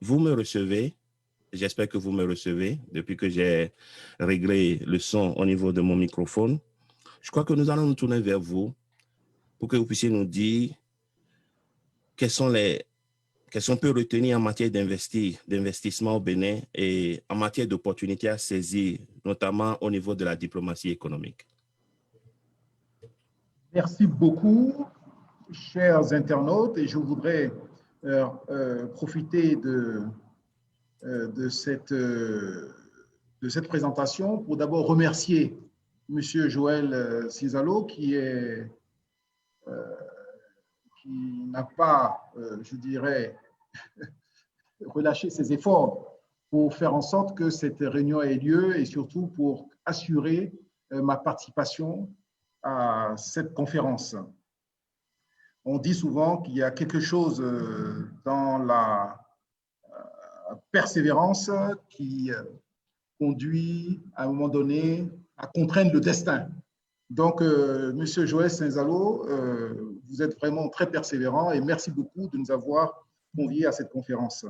Vous me recevez? J'espère que vous me recevez depuis que j'ai réglé le son au niveau de mon microphone. Je crois que nous allons nous tourner vers vous pour que vous puissiez nous dire quels sont les qu'est-ce qu'on peut retenir en matière d'investissement au Bénin et en matière d'opportunités à saisir, notamment au niveau de la diplomatie économique. Merci beaucoup, chers internautes, et je voudrais profiter de cette présentation pour d'abord remercier M. Joël Cizalo qui n'a pas, je dirais, relâché ses efforts pour faire en sorte que cette réunion ait lieu et surtout pour assurer ma participation à cette conférence. On dit souvent qu'il y a quelque chose dans la persévérance qui conduit à un moment donné à contraindre le destin. Donc, Monsieur Joël Saint-Zalo, vous êtes vraiment très persévérant et merci beaucoup de nous avoir conviés à cette conférence.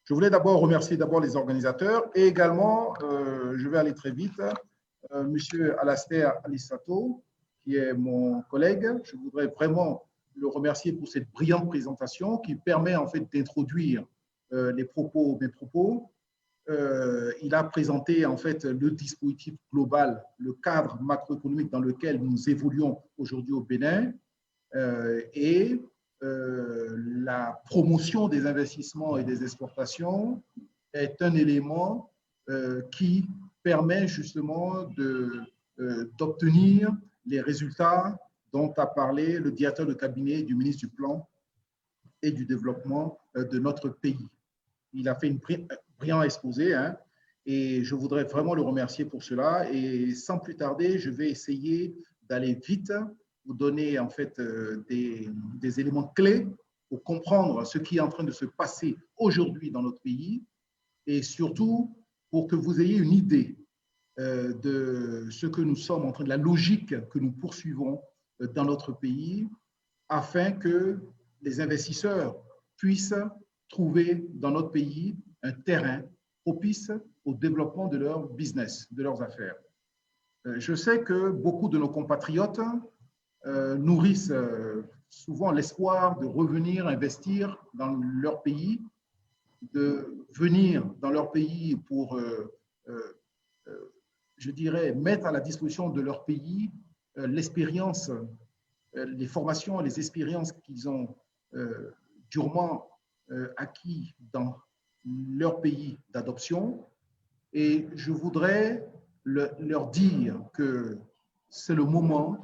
Je voulais d'abord remercier les organisateurs et également, je vais aller très vite, Monsieur Alastair Alissato, qui est mon collègue. Je voudrais vraiment le remercier pour cette brillante présentation qui permet en fait d'introduire mes propos. Il a présenté en fait le dispositif global, le cadre macroéconomique dans lequel nous évoluons aujourd'hui au Bénin et la promotion des investissements et des exportations est un élément qui permet justement d'obtenir les résultats dont a parlé le directeur de cabinet du ministre du Plan et du Développement de notre pays. Il a fait une brillant exposé et je voudrais vraiment le remercier pour cela. Et sans plus tarder, je vais essayer d'aller vite, vous donner en fait des éléments clés pour comprendre ce qui est en train de se passer aujourd'hui dans notre pays et surtout pour que vous ayez une idée de ce que nous sommes en train de la logique que nous poursuivons dans notre pays afin que les investisseurs puissent trouver dans notre pays un terrain propice au développement de leur business, de leurs affaires. Je sais que beaucoup de nos compatriotes nourrissent souvent l'espoir de revenir investir dans leur pays, de venir dans leur pays pour, je dirais, mettre à la disposition de leur pays l'expérience, les formations et les expériences qu'ils ont durement acquis dans leur pays d'adoption. Et je voudrais leur dire que c'est le moment,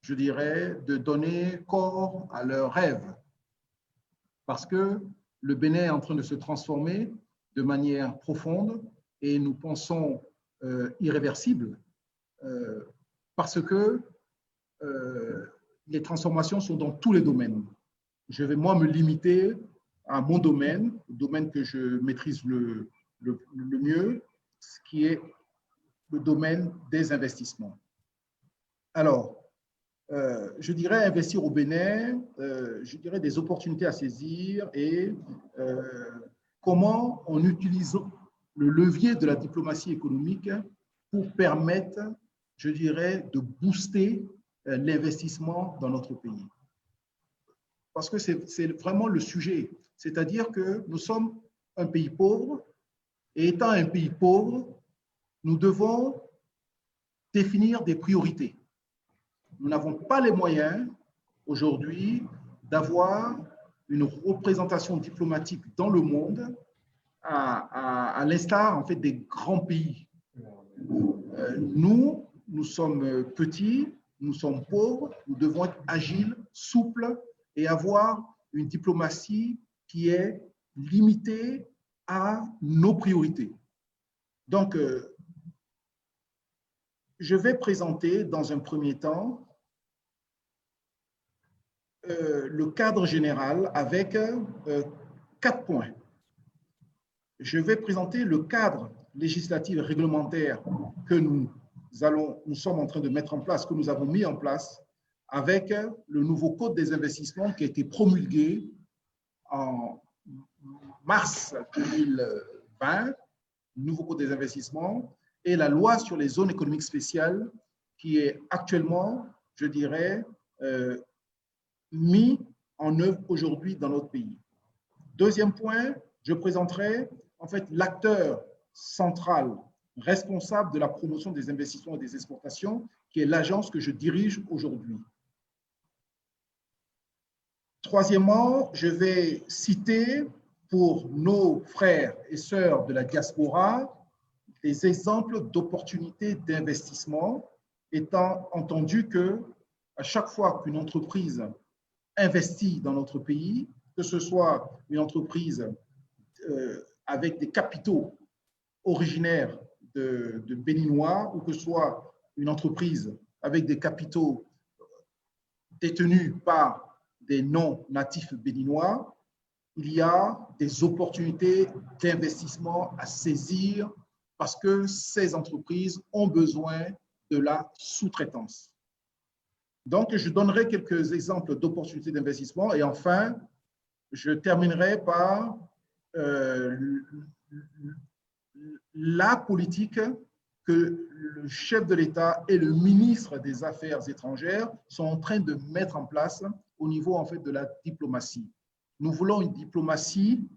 je dirais, de donner corps à leurs rêves. Parce que le Bénin est en train de se transformer de manière profonde et nous pensons irréversible parce que les transformations sont dans tous les domaines. Je vais moi me limiter à mon domaine, le domaine que je maîtrise le mieux, ce qui est le domaine des investissements. Alors, je dirais investir au Bénin, je dirais des opportunités à saisir et comment on utilise le levier de la diplomatie économique pour permettre, je dirais, de booster l'investissement dans notre pays. Parce que c'est vraiment le sujet. C'est-à-dire que nous sommes un pays pauvre et étant un pays pauvre, nous devons définir des priorités. Nous n'avons pas les moyens aujourd'hui d'avoir une représentation diplomatique dans le monde à l'instar en fait des grands pays. Nous sommes petits, nous sommes pauvres, nous devons être agiles, souples et avoir une diplomatie qui est limitée à nos priorités. Donc, je vais présenter dans un premier temps le cadre général avec 4 points. Je vais présenter le cadre législatif et réglementaire que nous sommes en train de mettre en place, que nous avons mis en place avec le nouveau Code des investissements qui a été promulgué en mars 2020, nouveau code des investissements, et la loi sur les zones économiques spéciales qui est actuellement, je dirais, mis en œuvre aujourd'hui dans notre pays. Deuxième point, je présenterai en fait l'acteur central responsable de la promotion des investissements et des exportations, qui est l'agence que je dirige aujourd'hui. Troisièmement, je vais citer pour nos frères et sœurs de la diaspora des exemples d'opportunités d'investissement, étant entendu que à chaque fois qu'une entreprise investit dans notre pays, que ce soit une entreprise avec des capitaux originaires de Béninois ou que ce soit une entreprise avec des capitaux détenus par des non-natifs béninois, il y a des opportunités d'investissement à saisir parce que ces entreprises ont besoin de la sous-traitance. Donc, je donnerai quelques exemples d'opportunités d'investissement et enfin, je terminerai par la politique que le chef de l'État et le ministre des Affaires étrangères sont en train de mettre en place au niveau en fait de la diplomatie. Nous voulons une diplomatie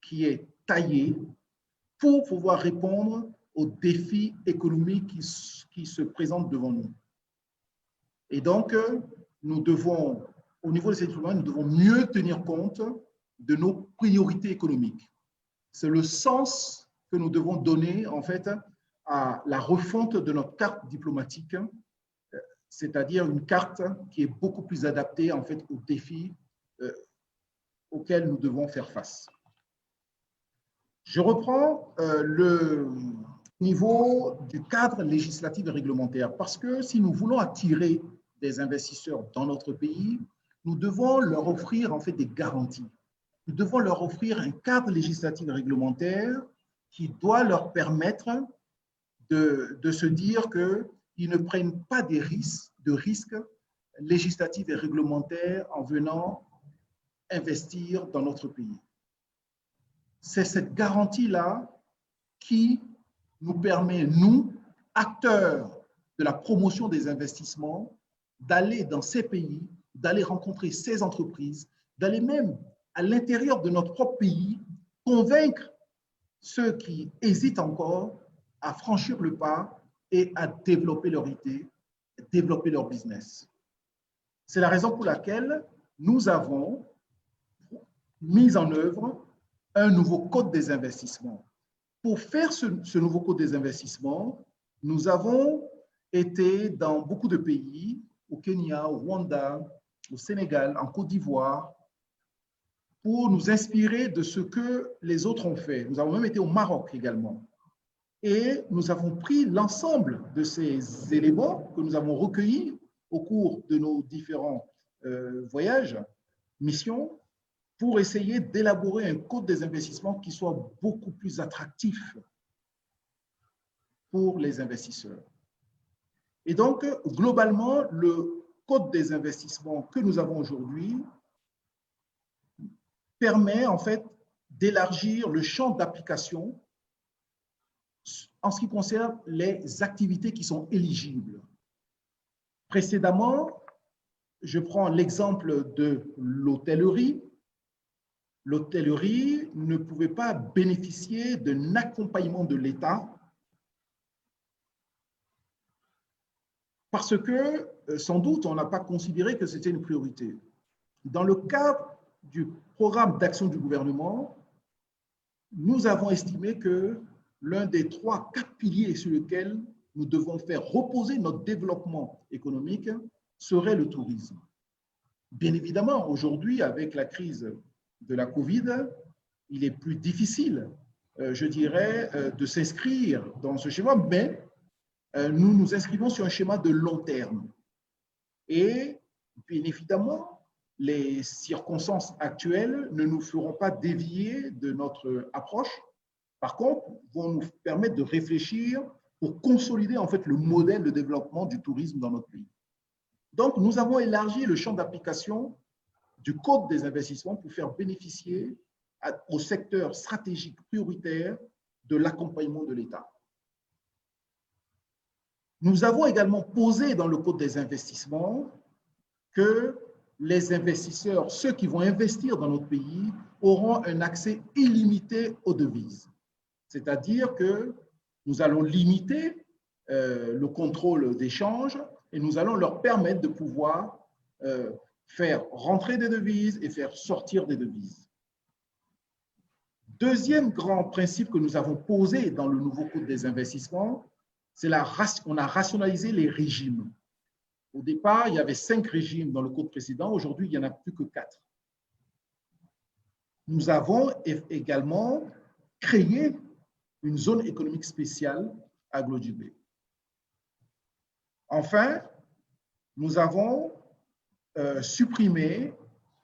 qui est taillée pour pouvoir répondre aux défis économiques qui se présentent devant nous. Et donc, nous devons, au niveau de cette diplomatie, nous devons mieux tenir compte de nos priorités économiques. C'est le sens que nous devons donner, en fait, à la refonte de notre carte diplomatique, c'est-à-dire une carte qui est beaucoup plus adaptée, en fait, aux défis auxquels nous devons faire face. Je reprends le niveau du cadre législatif et réglementaire, parce que si nous voulons attirer des investisseurs dans notre pays, nous devons leur offrir en fait des garanties. Nous devons leur offrir un cadre législatif et réglementaire qui doit leur permettre de se dire qu'ils ne prennent pas de risques législatifs et réglementaires en venant investir dans notre pays. C'est cette garantie-là qui nous permet, nous, acteurs de la promotion des investissements, d'aller dans ces pays, d'aller rencontrer ces entreprises, d'aller même à l'intérieur de notre propre pays, convaincre ceux qui hésitent encore à franchir le pas et à développer leur idée, développer leur business. C'est la raison pour laquelle nous avons mis en œuvre un nouveau code des investissements. Pour faire ce nouveau code des investissements, nous avons été dans beaucoup de pays, au Kenya, au Rwanda, au Sénégal, en Côte d'Ivoire, pour nous inspirer de ce que les autres ont fait. Nous avons même été au Maroc également. Et nous avons pris l'ensemble de ces éléments que nous avons recueillis au cours de nos différents voyages, missions, pour essayer d'élaborer un code des investissements qui soit beaucoup plus attractif pour les investisseurs. Et donc, globalement, le code des investissements que nous avons aujourd'hui permet en fait d'élargir le champ d'application en ce qui concerne les activités qui sont éligibles. Précédemment, je prends l'exemple de l'hôtellerie. L'hôtellerie ne pouvait pas bénéficier d'un accompagnement de l'État parce que, sans doute, on n'a pas considéré que c'était une priorité. Dans le cadre du programme d'action du gouvernement, nous avons estimé que l'un des 3-4 piliers sur lesquels nous devons faire reposer notre développement économique serait le tourisme. Bien évidemment, aujourd'hui, avec la crise de la Covid, il est plus difficile, je dirais, de s'inscrire dans ce schéma, mais nous nous inscrivons sur un schéma de long terme. Et bien évidemment, les circonstances actuelles ne nous feront pas dévier de notre approche. Par contre, vont nous permettre de réfléchir pour consolider en fait le modèle de développement du tourisme dans notre pays. Donc, nous avons élargi le champ d'application du Code des investissements pour faire bénéficier au secteur stratégique prioritaire de l'accompagnement de l'État. Nous avons également posé dans le Code des investissements que les investisseurs, ceux qui vont investir dans notre pays, auront un accès illimité aux devises. C'est-à-dire que nous allons limiter le contrôle d'échange et nous allons leur permettre de pouvoir faire rentrer des devises et faire sortir des devises. Deuxième grand principe que nous avons posé dans le nouveau Code des investissements, c'est qu'on a rationalisé les régimes. Au départ, il y avait 5 régimes dans le Code précédent. Aujourd'hui, il n'y en a plus que 4. Nous avons également créé une zone économique spéciale à Glodjibé. Enfin, nous avons supprimé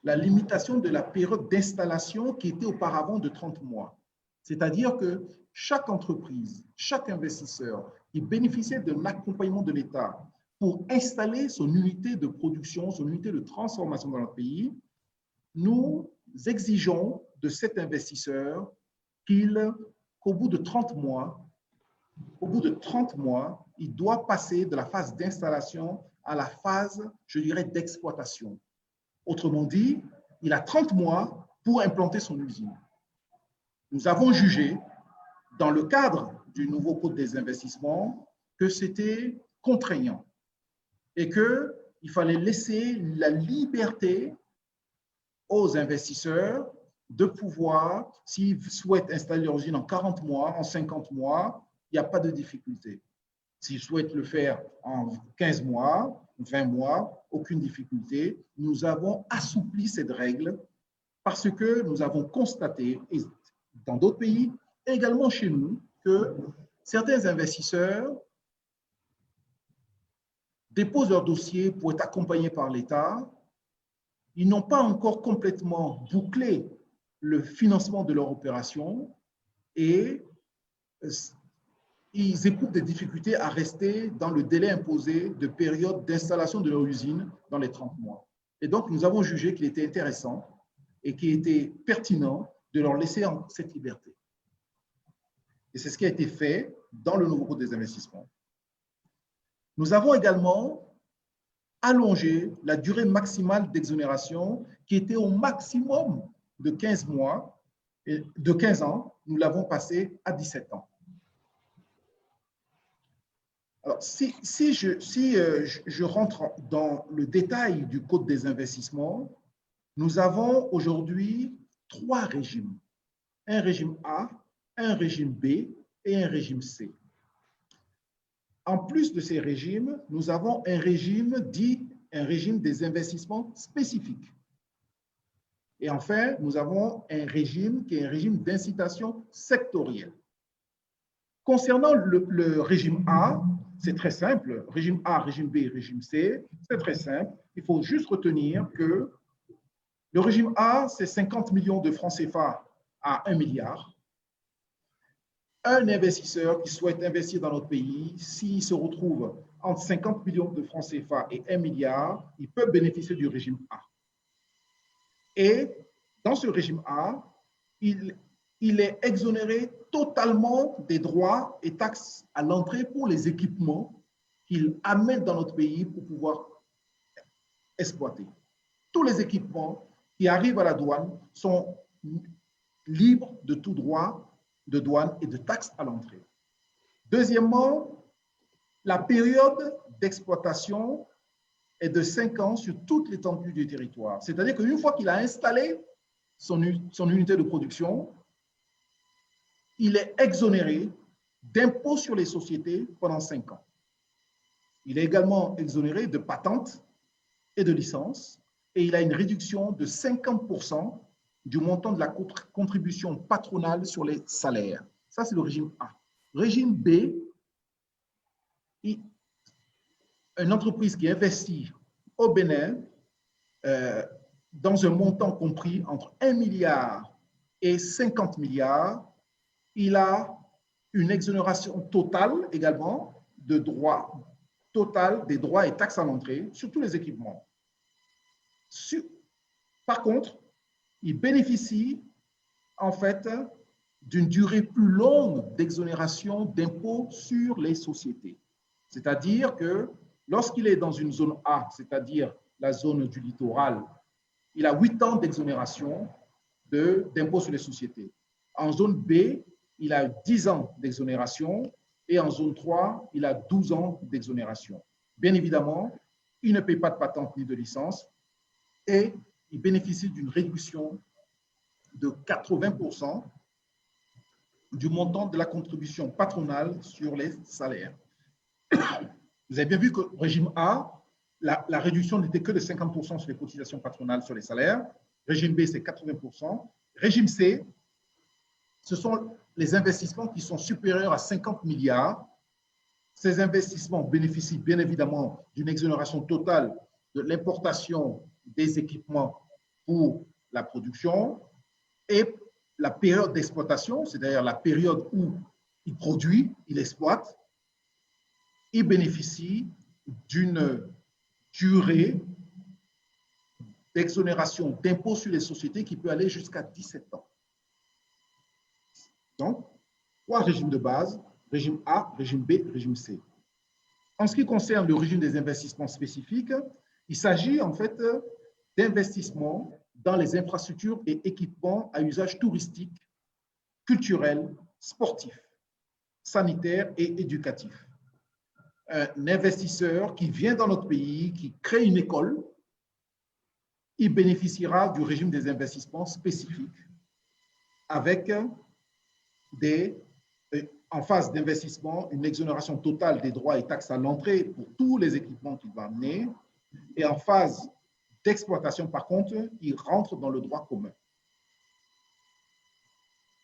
la limitation de la période d'installation qui était auparavant de 30 mois. C'est-à-dire que chaque entreprise, chaque investisseur qui bénéficiait d'un accompagnement de l'État pour installer son unité de production, son unité de transformation dans le pays, nous exigeons de cet investisseur qu'au bout de 30 mois, il doit passer de la phase d'installation à la phase, je dirais, d'exploitation. Autrement dit, il a 30 mois pour implanter son usine. Nous avons jugé, dans le cadre du nouveau Code des investissements, que c'était contraignant et qu'il fallait laisser la liberté aux investisseurs de pouvoir, s'ils souhaitent installer leur usine en 40 mois, en 50 mois, il n'y a pas de difficulté. S'ils souhaitent le faire en 15 mois, 20 mois, aucune difficulté. Nous avons assoupli cette règle parce que nous avons constaté, et dans d'autres pays, également chez nous, que certains investisseurs déposent leur dossier pour être accompagnés par l'État. Ils n'ont pas encore complètement bouclé le financement de leur opération et ils éprouvent des difficultés à rester dans le délai imposé de période d'installation de leur usine dans les 30 mois. Et donc, nous avons jugé qu'il était intéressant et qu'il était pertinent de leur laisser cette liberté. Et c'est ce qui a été fait dans le nouveau Code des investissements. Nous avons également allongé la durée maximale d'exonération qui était au maximum de 15 mois, et de 15 ans, nous l'avons passé à 17 ans. Alors, si je rentre dans le détail du Code des investissements, nous avons aujourd'hui 3 régimes. Un régime A, un régime B et un régime C. En plus de ces régimes, nous avons un régime dit un régime des investissements spécifiques. Et enfin, nous avons un régime qui est un régime d'incitation sectorielle. Concernant le régime A, c'est très simple. Régime A, régime B, régime C, c'est très simple. Il faut juste retenir que le régime A, c'est 50 millions de francs CFA à 1 milliard. Un investisseur qui souhaite investir dans notre pays, s'il se retrouve entre 50 millions de francs CFA et 1 milliard, il peut bénéficier du régime A. Et dans ce régime A, il est exonéré totalement des droits et taxes à l'entrée pour les équipements qu'il amène dans notre pays pour pouvoir exploiter. Tous les équipements qui arrivent à la douane sont libres de tout droit de douane et de taxes à l'entrée. Deuxièmement, la période d'exploitation est de 5 ans sur toute l'étendue du territoire. C'est-à-dire qu'une fois qu'il a installé son unité de production, il est exonéré d'impôts sur les sociétés pendant 5 ans. Il est également exonéré de patentes et de licences et il a une réduction de 50% du montant de la contribution patronale sur les salaires. Ça, c'est le régime A. Régime B, une entreprise qui investit au Bénin dans un montant compris entre 1 milliard et 50 milliards, il a une exonération totale également de droits, total des droits et taxes à l'entrée sur tous les équipements. Par contre, il bénéficie en fait, d'une durée plus longue d'exonération d'impôts sur les sociétés. C'est-à-dire que lorsqu'il est dans une zone A, c'est-à-dire la zone du littoral, il a 8 ans d'exonération d'impôts sur les sociétés. En zone B, il a 10 ans d'exonération et en zone 3, il a 12 ans d'exonération. Bien évidemment, il ne paye pas de patente ni de licence et il bénéficie d'une réduction de 80% du montant de la contribution patronale sur les salaires. Vous avez bien vu qu'au régime A, la réduction n'était que de 50% sur les cotisations patronales sur les salaires. Régime B, c'est 80%. Régime C, ce sont les investissements qui sont supérieurs à 50 milliards. Ces investissements bénéficient bien évidemment d'une exonération totale de l'importation des équipements pour la production et la période d'exploitation, c'est-à-dire la période où il produit, il exploite, il bénéficie d'une durée d'exonération d'impôts sur les sociétés qui peut aller jusqu'à 17 ans. Donc, 3 régimes de base, régime A, régime B, régime C. En ce qui concerne le régime des investissements spécifiques, il s'agit en fait d'investissements dans les infrastructures et équipements à usage touristique, culturel, sportif, sanitaire et éducatif. Un investisseur qui vient dans notre pays, qui crée une école, il bénéficiera du régime des investissements spécifiques avec en phase d'investissement, une exonération totale des droits et taxes à l'entrée pour tous les équipements qu'il va amener. Et en phase d'exploitation, par contre, il rentre dans le droit commun.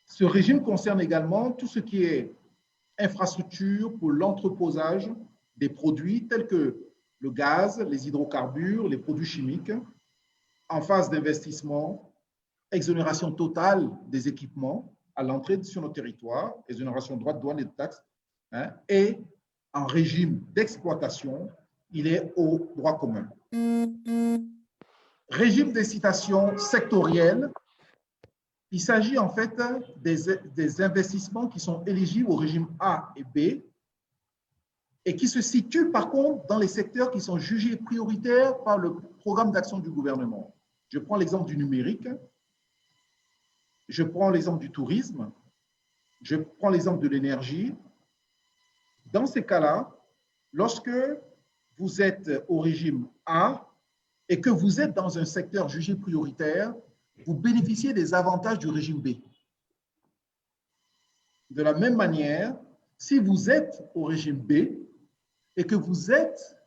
Ce régime concerne également tout ce qui est infrastructure pour l'entreposage des produits tels que le gaz, les hydrocarbures, les produits chimiques. En phase d'investissement, exonération totale des équipements à l'entrée sur nos territoires, exonération de droits de douane et de taxes, et en régime d'exploitation, il est au droit commun. Régime d'incitation sectorielle, il s'agit en fait des investissements qui sont éligibles au régime A et B et qui se situent par contre dans les secteurs qui sont jugés prioritaires par le programme d'action du gouvernement. Je prends l'exemple du numérique, je prends l'exemple du tourisme, je prends l'exemple de l'énergie. Dans ces cas-là, lorsque vous êtes au régime A et que vous êtes dans un secteur jugé prioritaire, vous bénéficiez des avantages du régime B. De la même manière, si vous êtes au régime B et que vous êtes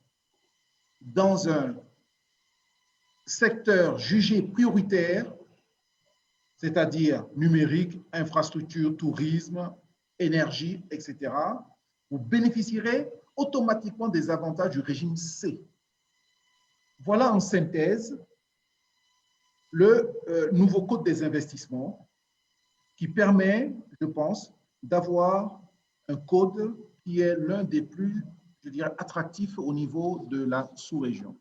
dans un secteur jugé prioritaire, c'est-à-dire numérique, infrastructure, tourisme, énergie, etc., vous bénéficierez automatiquement des avantages du régime C. Voilà en synthèse le nouveau code des investissements qui permet, je pense, d'avoir un code qui est l'un des plus, je dirais, attractifs au niveau de la sous-région.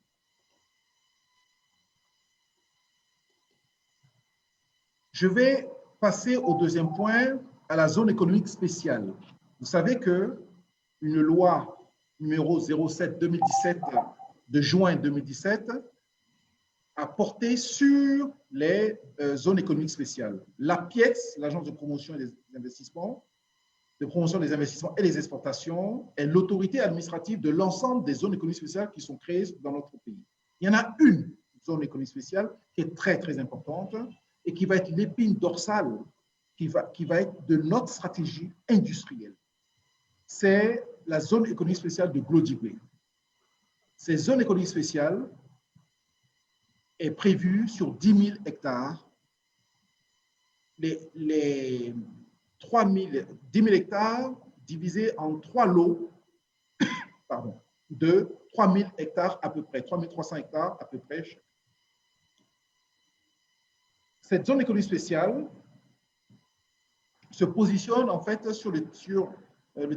Je vais passer au deuxième point, à la zone économique spéciale. Vous savez qu'une loi numéro 07-2017 de juin 2017 a porté sur les zones économiques spéciales. L'APIEX, l'Agence de promotion des investissements, de promotion des investissements et des exportations, est l'autorité administrative de l'ensemble des zones économiques spéciales qui sont créées dans notre pays. Il y en a une zone économique spéciale qui est très, très importante et qui va être l'épine dorsale qui va être de notre stratégie industrielle. C'est la zone économique spéciale de Glodibé. Cette zone économique spéciale est prévue sur 10 000 hectares. Les 10 000 hectares divisés en 3 lots de 3 000 hectares à peu près, 3 300 hectares à peu près. Cette zone économique spéciale se positionne en fait sur le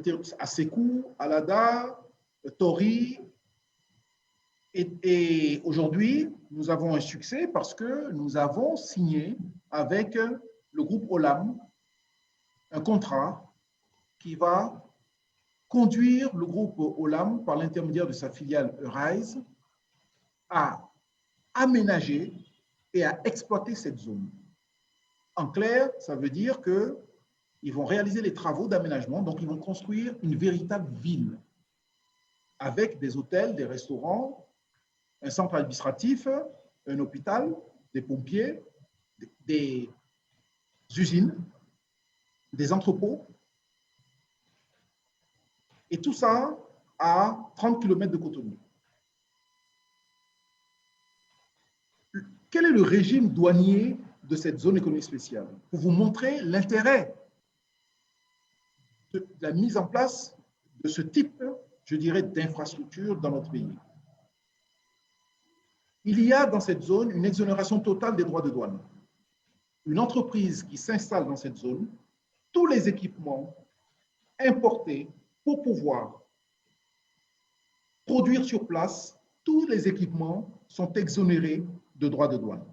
territoire à Sékou, Alada, Tori. Et aujourd'hui, nous avons un succès parce que nous avons signé avec le groupe Olam un contrat qui va conduire le groupe Olam, par l'intermédiaire de sa filiale Rise, à aménager et à exploiter cette zone. En clair, ça veut dire qu'ils vont réaliser les travaux d'aménagement, donc ils vont construire une véritable ville avec des hôtels, des restaurants, un centre administratif, un hôpital, des pompiers, des usines, des entrepôts, et tout ça à 30 km de Cotonou. Quel est le régime douanier de cette zone économique spéciale? Pour vous montrer l'intérêt de la mise en place de ce type, je dirais, d'infrastructure dans notre pays. Il y a dans cette zone une exonération totale des droits de douane. Une entreprise qui s'installe dans cette zone, tous les équipements importés pour pouvoir produire sur place, tous les équipements sont exonérés de droits de douane.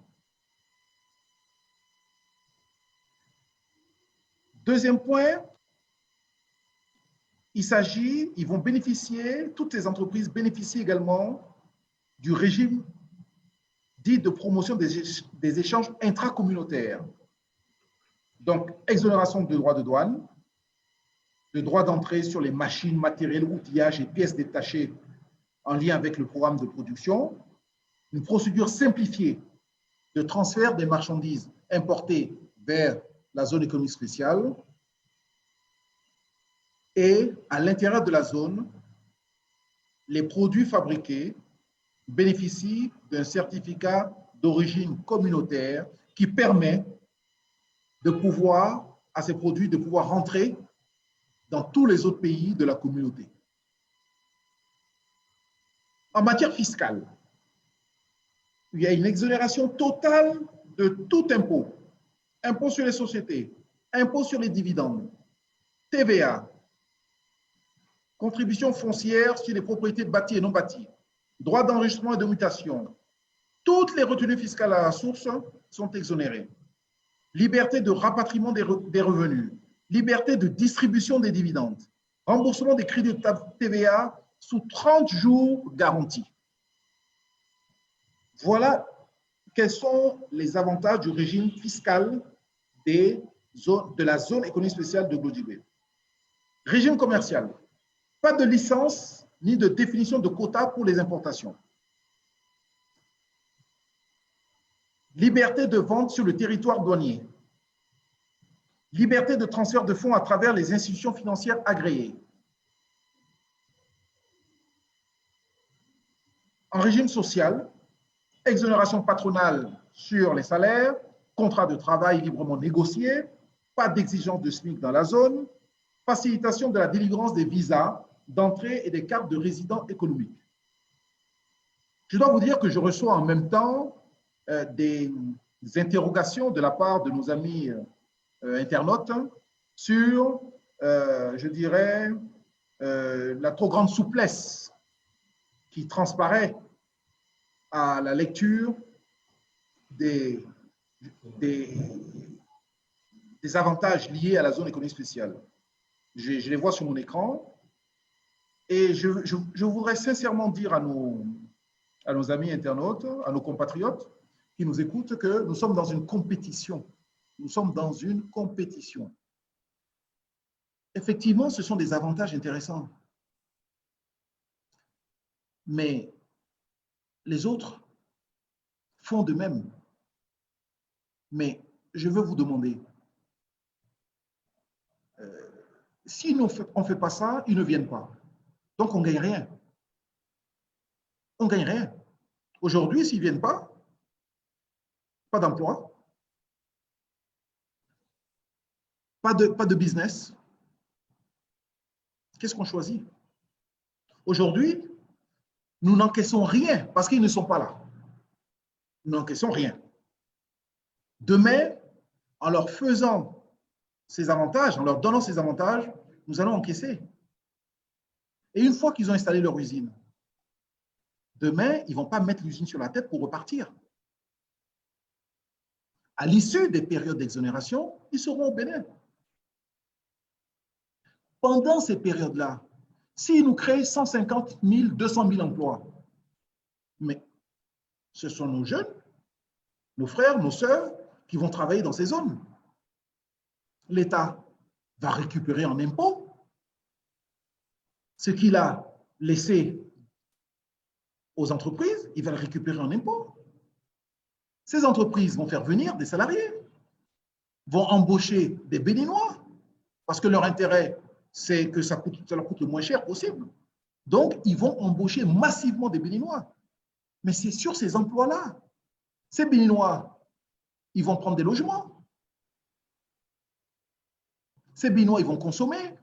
Deuxième point, ils vont bénéficier, toutes les entreprises bénéficient également du régime dit de promotion des échanges intracommunautaires. Donc, exonération de droits de douane, de droits d'entrée sur les machines, matériels, outillages et pièces détachées en lien avec le programme de production, une procédure simplifiée de transfert des marchandises importées vers la zone économique spéciale, et à l'intérieur de la zone, les produits fabriqués bénéficient d'un certificat d'origine communautaire qui permet à ces produits de pouvoir rentrer dans tous les autres pays de la communauté. En matière fiscale, il y a une exonération totale de tout impôt. Impôt sur les sociétés, impôt sur les dividendes, TVA, contribution foncière sur les propriétés bâties et non bâties, droits d'enregistrement et de mutation. Toutes les retenues fiscales à la source sont exonérées. Liberté de rapatriement des revenus, liberté de distribution des dividendes, remboursement des crédits de TVA sous 30 jours garantis. Voilà quels sont les avantages du régime fiscal de la zone économique spéciale de Glodjibé. Régime commercial, pas de licence ni de définition de quotas pour les importations. Liberté de vente sur le territoire douanier. Liberté de transfert de fonds à travers les institutions financières agréées. En régime social, exonération patronale sur les salaires, contrat de travail librement négocié, pas d'exigence de SMIC dans la zone, facilitation de la délivrance des visas d'entrée et des cartes de résident économique. Je dois vous dire que je reçois en même temps des interrogations de la part de nos amis internautes sur, je dirais, la trop grande souplesse qui transparaît à la lecture des avantages liés à la zone économique spéciale. Je les vois sur mon écran et je voudrais sincèrement dire à nos amis internautes, à nos compatriotes qui nous écoutent que nous sommes dans une compétition. Nous sommes dans une compétition. Effectivement, ce sont des avantages intéressants. Mais les autres font de même. Mais je veux vous demander, si on ne fait pas ça, ils ne viennent pas. Donc, on ne gagne rien. On ne gagne rien. Aujourd'hui, s'ils ne viennent pas, pas d'emploi, pas de business. Qu'est-ce qu'on choisit? Aujourd'hui, nous n'encaissons rien parce qu'ils ne sont pas là. Nous n'encaissons rien. Demain, en leur faisant ces avantages, en leur donnant ces avantages, nous allons encaisser. Et une fois qu'ils ont installé leur usine, demain, ils ne vont pas mettre l'usine sur la tête pour repartir. à l'issue des périodes d'exonération, ils seront au Bénin. Pendant ces périodes-là, s'ils nous créent 150 000, 200 000 emplois, mais ce sont nos jeunes, nos frères, nos sœurs qui vont travailler dans ces zones. L'État va récupérer en impôts ce qu'il a laissé aux entreprises, il va le récupérer en impôts. Ces entreprises vont faire venir des salariés, vont embaucher des Béninois, parce que leur intérêt, c'est que ça leur coûte le moins cher possible. Donc, ils vont embaucher massivement des Béninois. Mais c'est sur ces emplois-là. Ces Béninois, ils vont prendre des logements. Ces Béninois, ils vont consommer.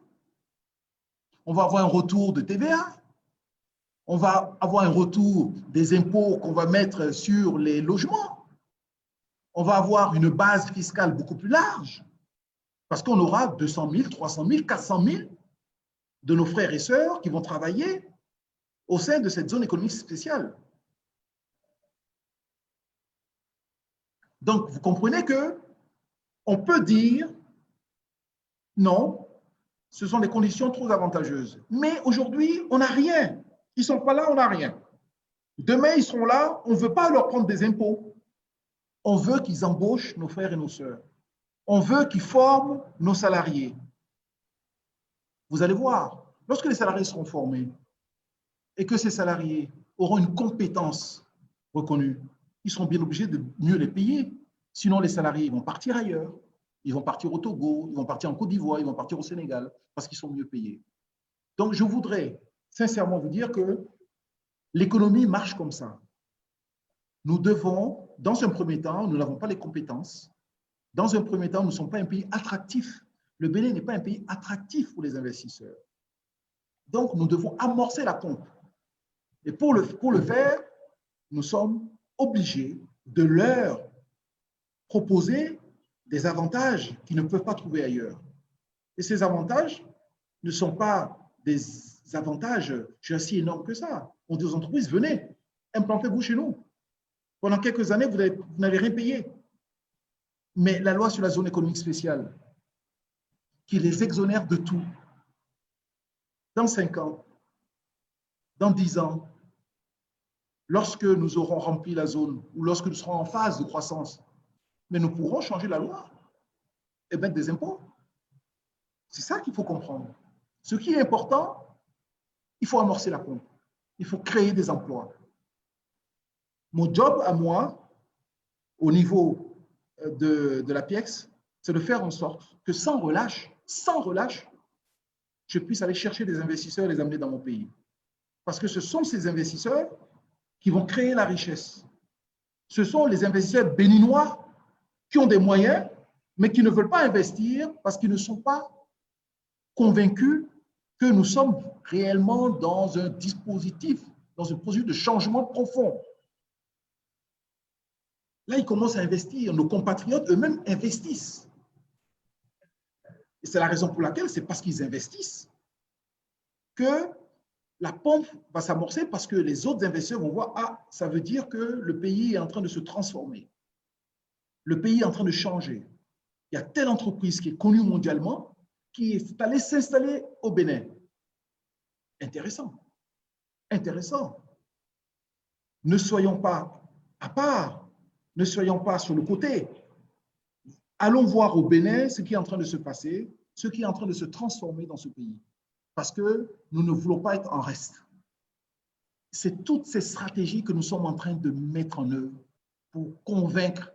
On va avoir un retour de TVA. On va avoir un retour des impôts qu'on va mettre sur les logements. On va avoir une base fiscale beaucoup plus large parce qu'on aura 200 000, 300 000, 400 000 de nos frères et sœurs qui vont travailler au sein de cette zone économique spéciale. Donc, vous comprenez qu'on peut dire non, ce sont des conditions trop avantageuses. Mais aujourd'hui, on n'a rien. Ils ne sont pas là, on n'a rien. Demain, ils seront là, on ne veut pas leur prendre des impôts. On veut qu'ils embauchent nos frères et nos sœurs. On veut qu'ils forment nos salariés. Vous allez voir, lorsque les salariés seront formés et que ces salariés auront une compétence reconnue, ils seront bien obligés de mieux les payer. Sinon, les salariés vont partir ailleurs. Ils vont partir au Togo, ils vont partir en Côte d'Ivoire, ils vont partir au Sénégal parce qu'ils sont mieux payés. Donc, je voudrais sincèrement vous dire que l'économie marche comme ça. Nous devons, dans un premier temps, nous n'avons pas les compétences. Dans un premier temps, nous ne sommes pas un pays attractif. Le Bénin n'est pas un pays attractif pour les investisseurs. Donc, nous devons amorcer la pompe. Et pour le faire, nous sommes obligés de leur proposer des avantages qu'ils ne peuvent pas trouver ailleurs. Et ces avantages ne sont pas des avantages si énormes que ça. On dit aux entreprises, venez, implantez-vous chez nous. Pendant quelques années, vous n'avez rien payé. Mais la loi sur la zone économique spéciale, qui les exonère de tout, dans 5 ans, dans 10 ans, lorsque nous aurons rempli la zone ou lorsque nous serons en phase de croissance, mais nous pourrons changer la loi et mettre des impôts. C'est ça qu'il faut comprendre. Ce qui est important, il faut amorcer la pompe. Il faut créer des emplois. Mon job à moi, au niveau de la PIEX, c'est de faire en sorte que sans relâche, je puisse aller chercher des investisseurs et les amener dans mon pays. Parce que ce sont ces investisseurs qui vont créer la richesse. Ce sont les investisseurs béninois qui ont des moyens, mais qui ne veulent pas investir parce qu'ils ne sont pas convaincus que nous sommes réellement dans un dispositif de changement profond. Là, ils commencent à investir. Nos compatriotes eux-mêmes investissent. Et c'est la raison pour laquelle, c'est parce qu'ils investissent que la pompe va s'amorcer, parce que les autres investisseurs vont voir, ah, ça veut dire que le pays est en train de se transformer. Le pays est en train de changer. Il y a telle entreprise qui est connue mondialement qui est allée s'installer au Bénin. Intéressant. Intéressant. Ne soyons pas à part, ne soyons pas sur le côté. Allons voir au Bénin ce qui est en train de se passer, ce qui est en train de se transformer dans ce pays. Parce que nous ne voulons pas être en reste. C'est toutes ces stratégies que nous sommes en train de mettre en œuvre pour convaincre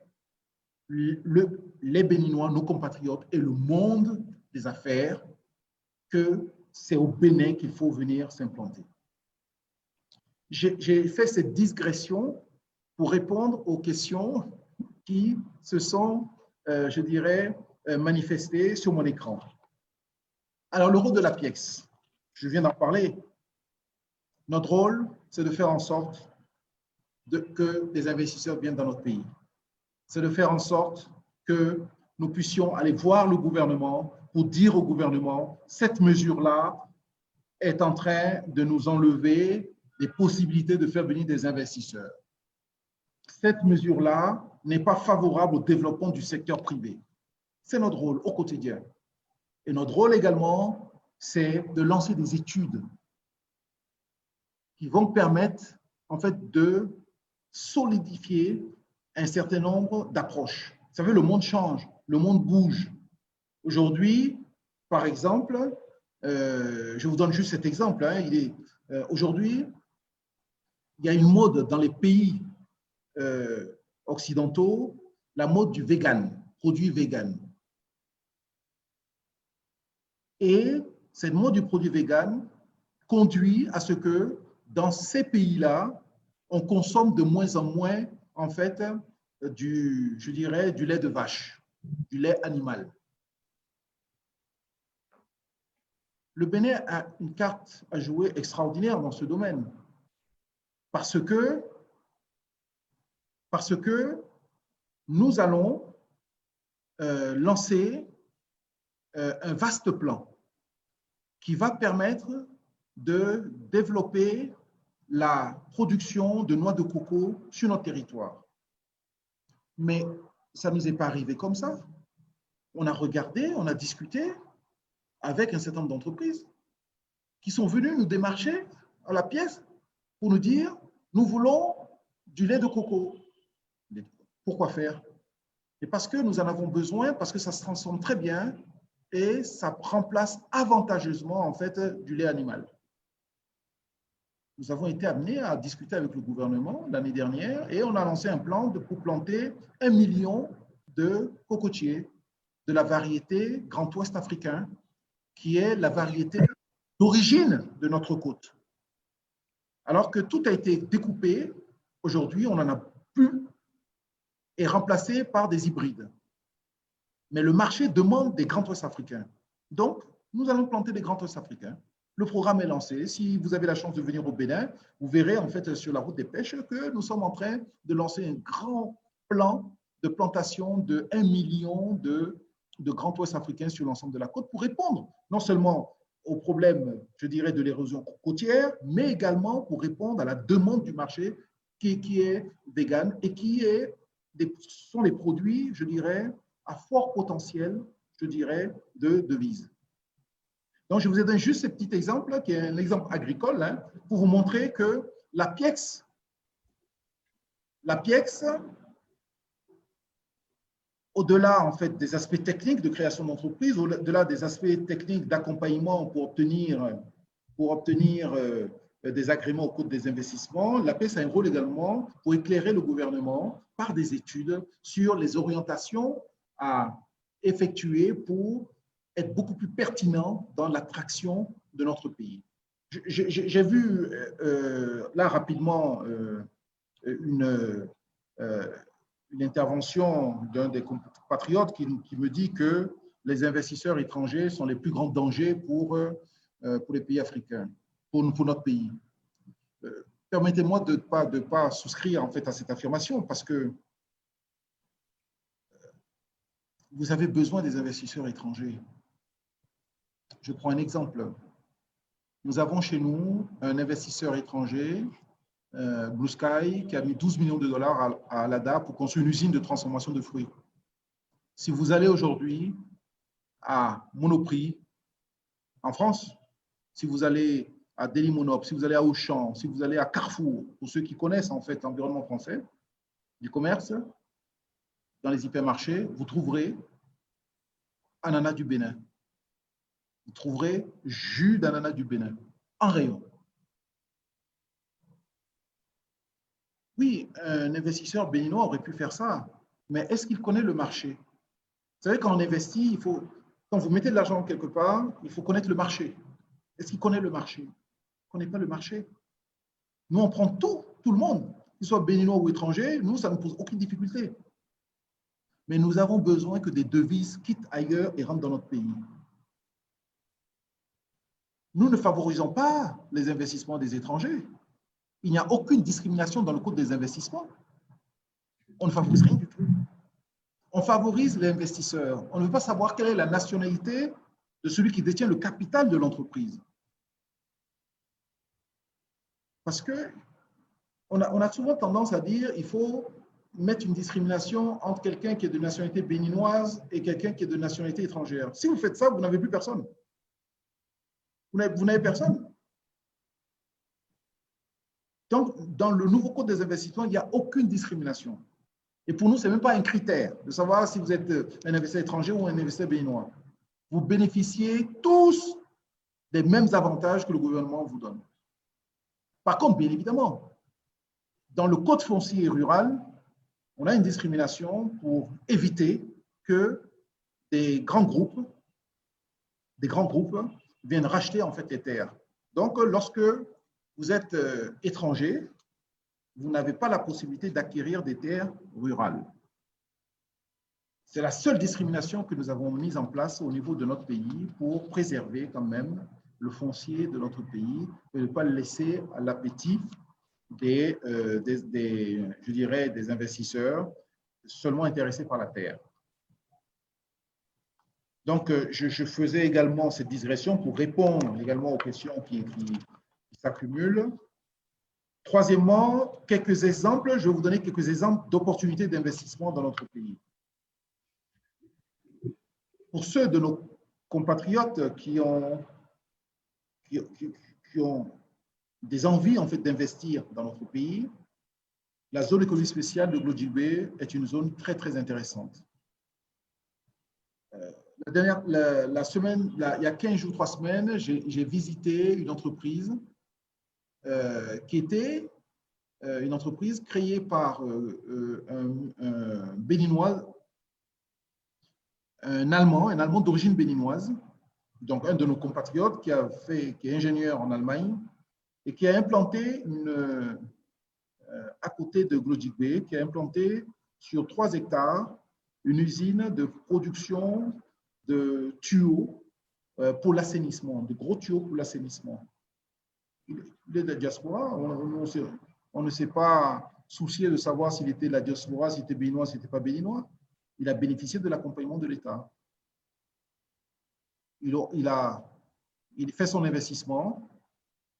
les Béninois, nos compatriotes et le monde des affaires que c'est au Bénin qu'il faut venir s'implanter. J'ai fait cette digression pour répondre aux questions qui se sont, je dirais, manifestées sur mon écran. Alors, le rôle de la PIEX, je viens d'en parler. Notre rôle, c'est de faire en sorte que des investisseurs viennent dans notre pays. C'est de faire en sorte que nous puissions aller voir le gouvernement pour dire au gouvernement, cette mesure-là est en train de nous enlever les possibilités de faire venir des investisseurs. Cette mesure-là n'est pas favorable au développement du secteur privé. C'est notre rôle au quotidien. Et notre rôle également, c'est de lancer des études qui vont permettre en fait de solidifier un certain nombre d'approches. Vous savez, le monde change, le monde bouge. Aujourd'hui, par exemple, je vous donne juste cet exemple, hein, aujourd'hui, il y a une mode dans les pays occidentaux, la mode du vegan, produit vegan. Et cette mode du produit vegan conduit à ce que dans ces pays-là, on consomme de moins en moins, en fait, je dirais, du lait de vache, du lait animal. Le Bénin a une carte à jouer extraordinaire dans ce domaine parce que nous allons lancer un vaste plan qui va permettre de développer la production de noix de coco sur notre territoire. Mais ça ne nous est pas arrivé comme ça. On a regardé, on a discuté avec un certain nombre d'entreprises qui sont venues nous démarcher à la pièce pour nous dire « Nous voulons du lait de coco. » Pourquoi faire? Et parce que nous en avons besoin, parce que ça se transforme très bien et ça remplace avantageusement en fait du lait animal. Nous avons été amenés à discuter avec le gouvernement l'année dernière et on a lancé un plan pour planter 1 million de cocotiers de la variété Grand Ouest africain, qui est la variété d'origine de notre côte. Alors que tout a été découpé, aujourd'hui on n'en a plus et remplacé par des hybrides. Mais le marché demande des Grands Ouest africains. Donc, nous allons planter des Grands Ouest africains. Le programme est lancé. Si vous avez la chance de venir au Bénin, vous verrez en fait sur la route des pêches que nous sommes en train de lancer un grand plan de plantation de 1 million de Grands Ouest africains sur l'ensemble de la côte pour répondre non seulement aux problèmes, je dirais, de l'érosion côtière, mais également pour répondre à la demande du marché qui est vegan et sont des produits, je dirais, à fort potentiel, je dirais, de devise. Donc, je vous ai donné juste ce petit exemple, qui est un exemple agricole, hein, pour vous montrer que la PIEX, au-delà en fait, des aspects techniques de création d'entreprise, au-delà des aspects techniques d'accompagnement pour obtenir des agréments au cours des investissements, la PIEX a un rôle également pour éclairer le gouvernement par des études sur les orientations à effectuer pour être beaucoup plus pertinent dans l'attraction de notre pays. J'ai vu là rapidement une intervention d'un des compatriotes qui me dit que les investisseurs étrangers sont les plus grands dangers pour les pays africains, pour notre pays. Permettez-moi de ne pas souscrire en fait à cette affirmation parce que vous avez besoin des investisseurs étrangers. Je prends un exemple. Nous avons chez nous un investisseur étranger, Blue Sky, qui a mis 12 millions de dollars à Alada pour construire une usine de transformation de fruits. Si vous allez aujourd'hui à Monoprix, en France, si vous allez à Delimonop, si vous allez à Auchan, si vous allez à Carrefour, pour ceux qui connaissent en fait l'environnement français, du commerce, dans les hypermarchés, vous trouverez ananas du Bénin. Vous trouverez jus d'ananas du Bénin en rayon. Oui, un investisseur béninois aurait pu faire ça, mais est-ce qu'il connaît le marché? Vous savez, quand on investit, quand vous mettez de l'argent quelque part, il faut connaître le marché. Est-ce qu'il connaît le marché? Il ne connaît pas le marché. Nous, on prend tout le monde, qu'il soit béninois ou étranger, nous, ça ne pose aucune difficulté. Mais nous avons besoin que des devises quittent ailleurs et rentrent dans notre pays. Nous ne favorisons pas les investissements des étrangers. Il n'y a aucune discrimination dans le code des investissements. On ne favorise rien du tout. On favorise l'investisseur. On ne veut pas savoir quelle est la nationalité de celui qui détient le capital de l'entreprise. Parce qu'on a souvent tendance à dire qu'il faut mettre une discrimination entre quelqu'un qui est de nationalité béninoise et quelqu'un qui est de nationalité étrangère. Si vous faites ça, vous n'avez plus personne. Vous n'avez personne. Donc, dans le nouveau code des investissements, il n'y a aucune discrimination. Et pour nous, ce n'est même pas un critère de savoir si vous êtes un investisseur étranger ou un investisseur béninois. Vous bénéficiez tous des mêmes avantages que le gouvernement vous donne. Par contre, bien évidemment, dans le code foncier rural, on a une discrimination pour éviter que des grands groupes viennent racheter en fait les terres. Donc, lorsque vous êtes étranger, vous n'avez pas la possibilité d'acquérir des terres rurales. C'est la seule discrimination que nous avons mise en place au niveau de notre pays pour préserver quand même le foncier de notre pays et ne pas le laisser à l'appétit des investisseurs seulement intéressés par la terre. Donc, je faisais également cette digression pour répondre également aux questions qui s'accumulent. Troisièmement, quelques exemples, je vais vous donner quelques exemples d'opportunités d'investissement dans notre pays. Pour ceux de nos compatriotes qui ont des envies en fait d'investir dans notre pays, la zone économique spéciale de Glodjibé est une zone très, très intéressante. Il y a 15 jours, 3 semaines, j'ai visité une entreprise qui était une entreprise créée par un Béninois, un Allemand d'origine béninoise, donc un de nos compatriotes qui est ingénieur en Allemagne et qui a implanté à côté de Glodjibé, qui a implanté sur 3 hectares une usine de production de tuyaux pour l'assainissement, de gros tuyaux pour l'assainissement. Il est de la diaspora, on ne s'est pas soucié de savoir s'il était de la diaspora, s'il était béninois, s'il n'était pas béninois. Il a bénéficié de l'accompagnement de l'État. Il fait son investissement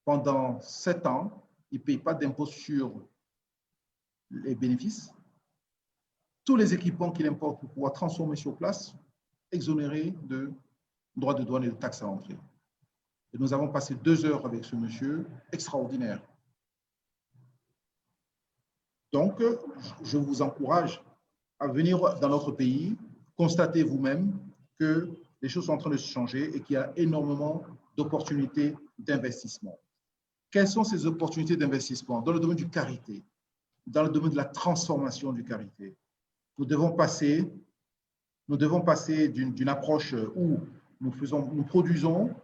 pendant 7 ans, il ne paye pas d'impôt sur les bénéfices. Tous les équipements qu'il importe pour pouvoir transformer sur place, exonérés de droits de douane et de taxes à l'entrée. Et nous avons passé 2 heures avec ce monsieur extraordinaire. Donc, je vous encourage à venir dans notre pays, constatez vous-même que les choses sont en train de se changer et qu'il y a énormément d'opportunités d'investissement. Quelles sont ces opportunités d'investissement? Dans le domaine du karité, dans le domaine de la transformation du karité. Nous devons passer d'une approche où nous produisons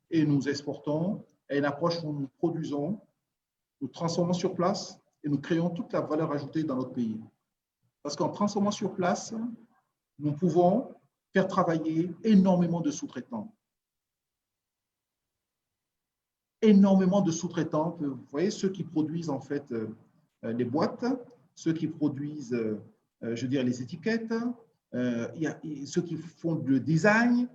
et nous exportons à une approche où nous produisons, nous transformons sur place et nous créons toute la valeur ajoutée dans notre pays. Parce qu'en transformant sur place, nous pouvons faire travailler énormément de sous-traitants. Énormément de sous-traitants. Vous voyez, ceux qui produisent en fait les boîtes, ceux qui produisent, je dirais, les étiquettes, ceux qui font le design.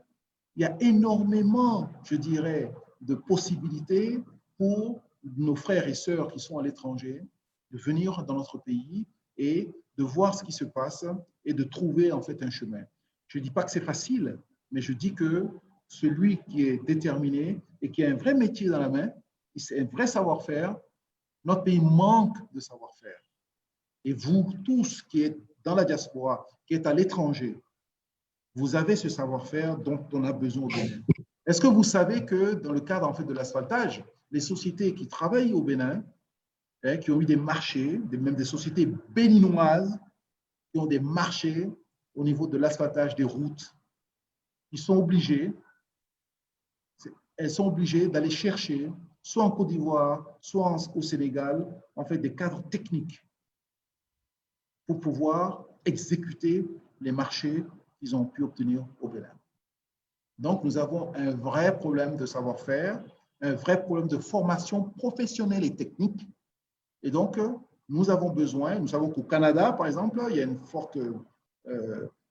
Il y a énormément, je dirais, de possibilités pour nos frères et sœurs qui sont à l'étranger de venir dans notre pays et de voir ce qui se passe et de trouver en fait un chemin. Je ne dis pas que c'est facile, mais je dis que celui qui est déterminé et qui a un vrai métier dans la main, un vrai savoir-faire, notre pays manque de savoir-faire. Et vous tous qui êtes dans la diaspora, qui êtes à l'étranger, vous avez ce savoir-faire dont on a besoin au Bénin. Est-ce que vous savez que dans le cadre en fait, de l'asphaltage, les sociétés qui travaillent au Bénin, qui ont eu des marchés, même des sociétés béninoises, qui ont des marchés au niveau de l'asphaltage des routes, elles sont obligées d'aller chercher, soit en Côte d'Ivoire, soit au Sénégal, en fait, des cadres techniques pour pouvoir exécuter les marchés qu'ils ont pu obtenir au Bénin. Donc, nous avons un vrai problème de savoir-faire, un vrai problème de formation professionnelle et technique. Et donc, nous avons besoin, nous savons qu'au Canada, par exemple, il y a une forte...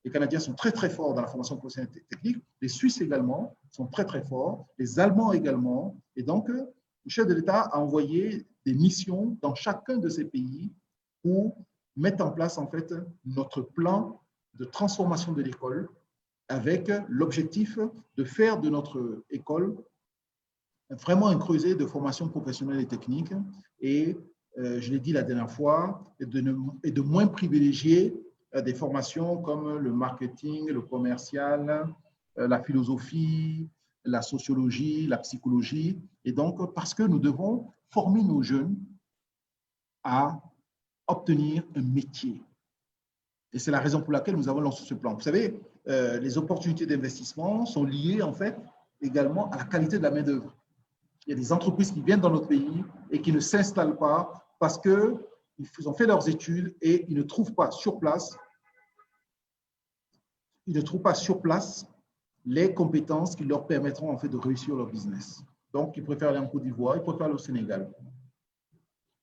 les Canadiens sont très, très forts dans la formation professionnelle et technique. Les Suisses également sont très, très forts. Les Allemands également. Et donc, le chef de l'État a envoyé des missions dans chacun de ces pays pour mettre en place en fait notre plan de transformation de l'école avec l'objectif de faire de notre école vraiment un creuset de formation professionnelle et technique et, je l'ai dit la dernière fois, et de moins privilégier des formations comme le marketing, le commercial, la philosophie, la sociologie, la psychologie. Et donc, parce que nous devons former nos jeunes à obtenir un métier. Et c'est la raison pour laquelle nous avons lancé ce plan. Vous savez, les opportunités d'investissement sont liées en fait également à la qualité de la main-d'œuvre. Il y a des entreprises qui viennent dans notre pays et qui ne s'installent pas parce qu'ils ont fait leurs études et ils ne trouvent pas sur place, les compétences qui leur permettront en fait de réussir leur business. Donc, ils préfèrent aller en Côte d'Ivoire, ils préfèrent aller au Sénégal.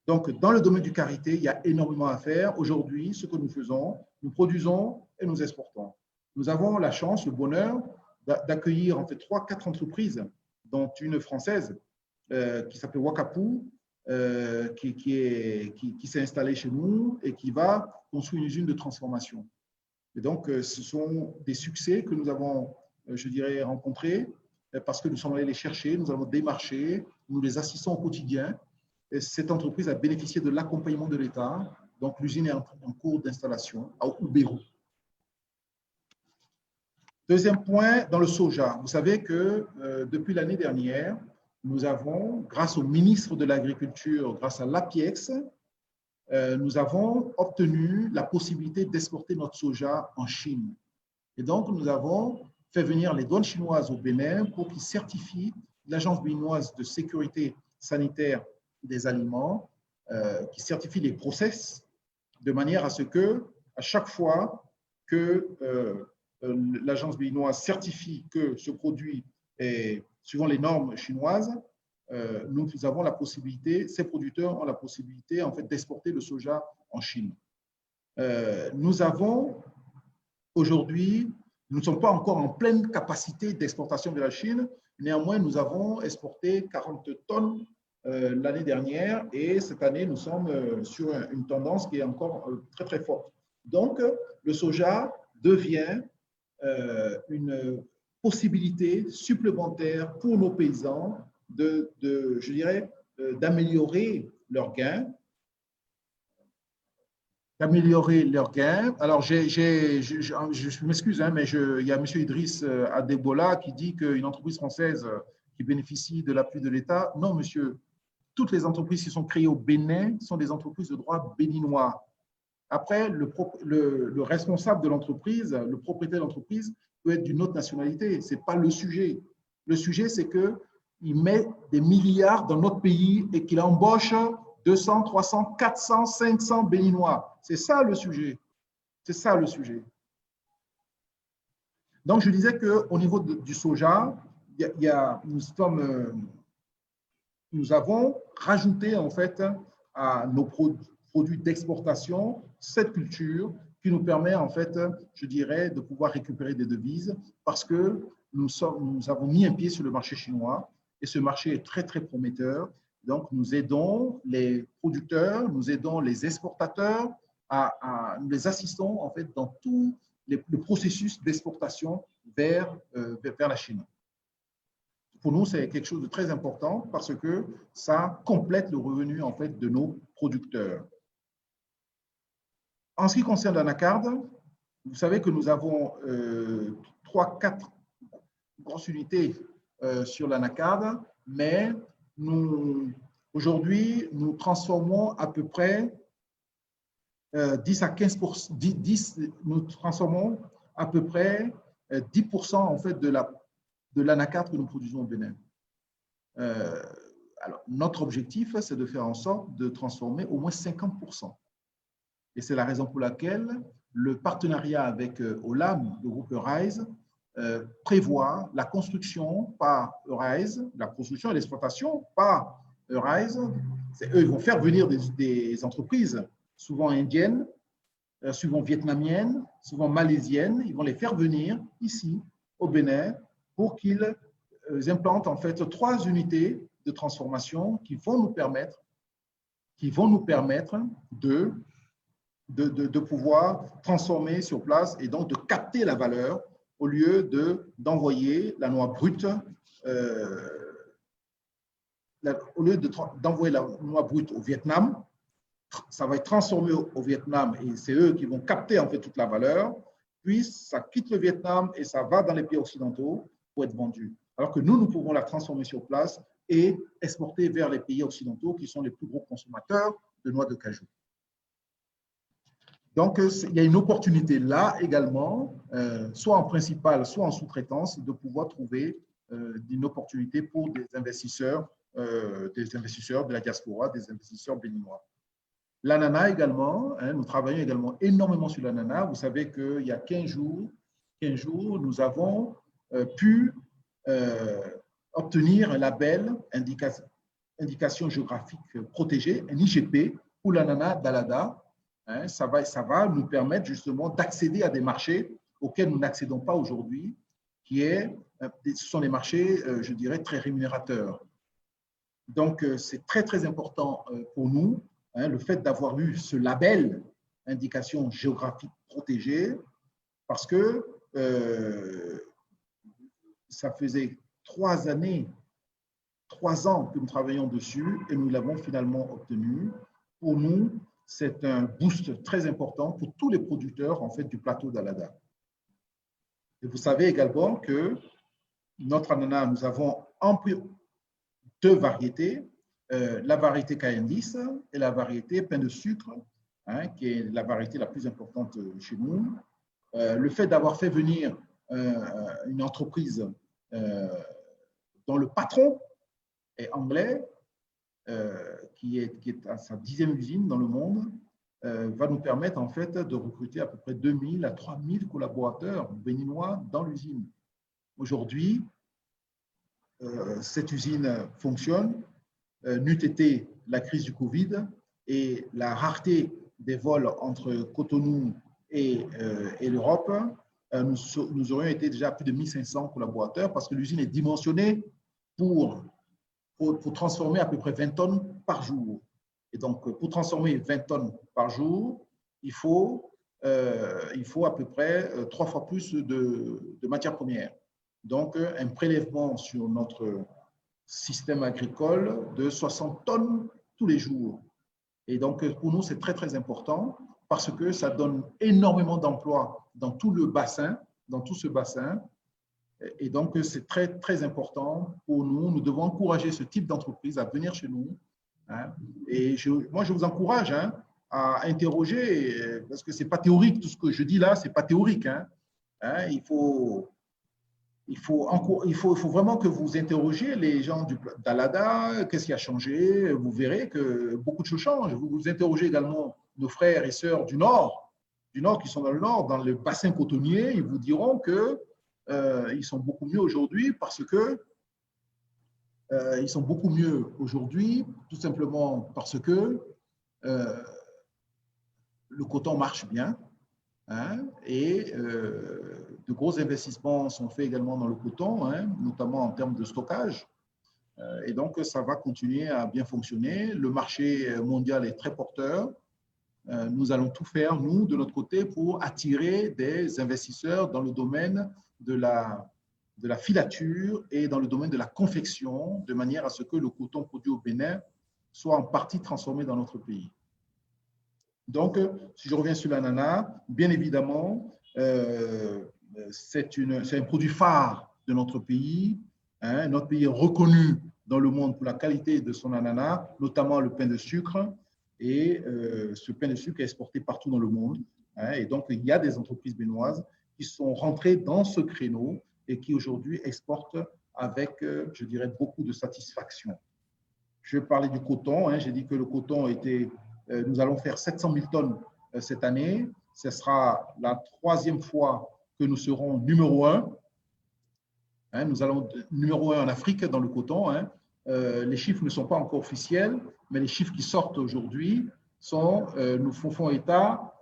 Donc, dans le domaine du karité, il y a énormément à faire. Aujourd'hui, ce que nous faisons, nous produisons et nous exportons. Nous avons la chance, le bonheur d'accueillir en fait 3-4 entreprises, dont une française qui s'appelle Wakapou, qui s'est installée chez nous et qui va construire une usine de transformation. Et donc, ce sont des succès que nous avons, je dirais, rencontrés parce que nous sommes allés les chercher, nous avons démarché, nous les assistons au quotidien. Et cette entreprise a bénéficié de l'accompagnement de l'État. Donc, l'usine est en cours d'installation à Oubérou. Deuxième point, dans le soja. Vous savez que depuis l'année dernière, nous avons, grâce au ministre de l'Agriculture, grâce à l'APIEX, nous avons obtenu la possibilité d'exporter notre soja en Chine. Et donc, nous avons fait venir les douanes chinoises au Bénin pour qu'ils certifient l'Agence béninoise de sécurité sanitaire des aliments, qui certifie les process de manière à ce que, à chaque fois que l'agence béninoise certifie que ce produit est suivant les normes chinoises, nous avons la possibilité, ces producteurs ont la possibilité en fait d'exporter le soja en Chine. Nous avons aujourd'hui, nous ne sommes pas encore en pleine capacité d'exportation vers la Chine, néanmoins nous avons exporté 40 tonnes l'année dernière et cette année nous sommes sur une tendance qui est encore très très forte. Donc le soja devient une possibilité supplémentaire pour nos paysans je dirais, d'améliorer leurs gains. Alors, je m'excuse, hein, mais il y a M. Idriss Adebola qui dit qu'une entreprise française qui bénéficie de l'appui de l'État. Non, monsieur, toutes les entreprises qui sont créées au Bénin sont des entreprises de droit béninois. Après, le responsable de l'entreprise, le propriétaire de l'entreprise peut être d'une autre nationalité. Ce n'est pas le sujet. Le sujet, c'est qu'il met des milliards dans notre pays et qu'il embauche 200, 300, 400, 500 Béninois. C'est ça le sujet. C'est ça le sujet. Donc, je disais qu'au niveau du soja, nous avons rajouté en fait à nos produits d'exportation cette culture qui nous permet en fait, je dirais, de pouvoir récupérer des devises parce que nous avons mis un pied sur le marché chinois et ce marché est très très prometteur. Donc nous aidons les producteurs, nous aidons les exportateurs, nous les assistons en fait dans tout le processus d'exportation vers la Chine. Pour nous, c'est quelque chose de très important parce que ça complète le revenu en fait de nos producteurs. En ce qui concerne l'anacarde, vous savez que nous avons 3-4 grosses unités sur l'anacarde, mais aujourd'hui, nous transformons à peu près 10 à 15%, nous transformons à peu près 10% en fait de l'anacarde que nous produisons au Bénin. Alors, notre objectif, c'est de faire en sorte de transformer au moins 50%. Et c'est la raison pour laquelle le partenariat avec Olam, le groupe Euraise, prévoit la construction par Euraise, la construction et l'exploitation par Euraise. Eux, ils vont faire venir des entreprises, souvent indiennes, souvent vietnamiennes, souvent malaisiennes. Ils vont les faire venir ici, au Bénin, pour qu'ils implantent en fait 3 unités de transformation qui vont nous permettre de de pouvoir transformer sur place et donc de capter la valeur au lieu d'envoyer la noix brute, au lieu d'envoyer la noix brute au Vietnam. Ça va être transformé au Vietnam et c'est eux qui vont capter en fait toute la valeur, puis ça quitte le Vietnam et ça va dans les pays occidentaux pour être vendu. Alors que nous pouvons la transformer sur place et exporter vers les pays occidentaux qui sont les plus gros consommateurs de noix de cajou. Donc, il y a une opportunité là également, soit en principal, soit en sous-traitance, de pouvoir trouver une opportunité pour des investisseurs de la diaspora, des investisseurs béninois. L'ananas également, nous travaillons également énormément sur l'ananas. Vous savez qu'il y a 15 jours, nous avons pu obtenir un label indication géographique protégée, un IGP, pour l'ananas d'Alada. Ça va nous permettre justement d'accéder à des marchés auxquels nous n'accédons pas aujourd'hui, ce sont des marchés, je dirais, très rémunérateurs. Donc, c'est très, très important pour nous, le fait d'avoir eu ce label indication géographique protégée, parce que ça faisait 3 ans que nous travaillons dessus et nous l'avons finalement obtenu. Pour nous, c'est un boost très important pour tous les producteurs en fait, du plateau d'Alada. Et vous savez également que notre ananas, nous avons 2 variétés, la variété K10 et la variété pain de sucre, qui est la variété la plus importante chez nous. Le fait d'avoir fait venir une entreprise dont le patron est anglais, qui est à sa 10e usine dans le monde, va nous permettre en fait de recruter à peu près 2000 à 3000 collaborateurs béninois dans l'usine. Aujourd'hui, cette usine fonctionne, n'eût été la crise du Covid et la rareté des vols entre Cotonou et l'Europe, nous aurions été déjà à plus de 1500 collaborateurs parce que l'usine est dimensionnée pour transformer à peu près 20 tonnes par jour. Et donc, pour transformer 20 tonnes par jour, il faut à peu près 3 fois plus de matières premières. Donc, un prélèvement sur notre système agricole de 60 tonnes tous les jours. Et donc, pour nous, c'est très, très important parce que ça donne énormément d'emplois dans tout le bassin, dans tout ce bassin. Et donc, c'est très, très important pour nous. Nous devons encourager ce type d'entreprise à venir chez nous. Et moi, je vous encourage à interroger, parce que ce n'est pas théorique. Tout ce que je dis là, ce n'est pas théorique. Il faut vraiment que vous interrogiez les gens d'Alada, qu'est-ce qui a changé. Vous verrez que beaucoup de choses changent. Vous interrogez également nos frères et sœurs du Nord qui sont dans le Nord, dans le bassin cotonnier. Ils vous diront qu'ils sont beaucoup mieux aujourd'hui parce que ils sont beaucoup mieux aujourd'hui, tout simplement parce que le coton marche bien. Et de gros investissements sont faits également dans le coton, notamment en termes de stockage. Et donc, ça va continuer à bien fonctionner. Le marché mondial est très porteur. Nous allons tout faire, nous, de notre côté, pour attirer des investisseurs dans le domaine de la filature et dans le domaine de la confection, de manière à ce que le coton produit au Bénin soit en partie transformé dans notre pays. Donc, si je reviens sur l'ananas, bien évidemment, c'est un produit phare de notre pays. Notre pays est reconnu dans le monde pour la qualité de son ananas, notamment le pain de sucre. Et ce pain de sucre est exporté partout dans le monde. Et donc, il y a des entreprises béninoises qui sont rentrées dans ce créneau et qui aujourd'hui exportent avec, je dirais, beaucoup de satisfaction. Je parlais du coton. J'ai dit que le coton était... nous allons faire 700 000 tonnes cette année. Ce sera la 3e fois que nous serons numéro 1. Nous allons numéro 1 en Afrique dans le coton. Les chiffres ne sont pas encore officiels, mais les chiffres qui sortent aujourd'hui nous font état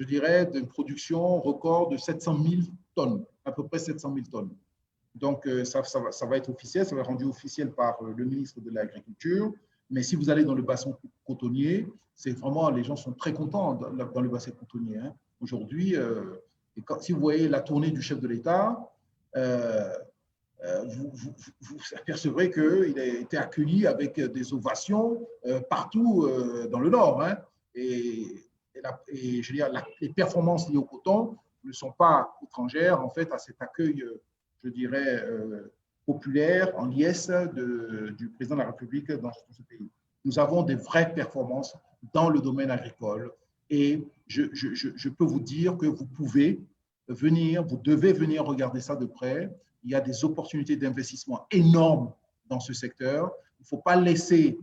je dirais, d'une production record de 700 000 tonnes, à peu près 700 000 tonnes. Donc, ça va être officiel, ça va être rendu officiel par le ministre de l'Agriculture. Mais si vous allez dans le bassin cotonnier, c'est vraiment, les gens sont très contents dans le bassin cotonnier. Hein. Aujourd'hui, si vous voyez la tournée du chef de l'État, vous apercevrez qu'il a été accueilli avec des ovations partout dans le Nord. Hein. Et je veux dire, les performances liées au coton ne sont pas étrangères en fait à cet accueil, je dirais, populaire en liesse du président de la République dans ce pays. Nous avons des vraies performances dans le domaine agricole et je peux vous dire que vous pouvez venir, vous devez venir regarder ça de près. Il y a des opportunités d'investissement énormes dans ce secteur. Il ne faut pas laisser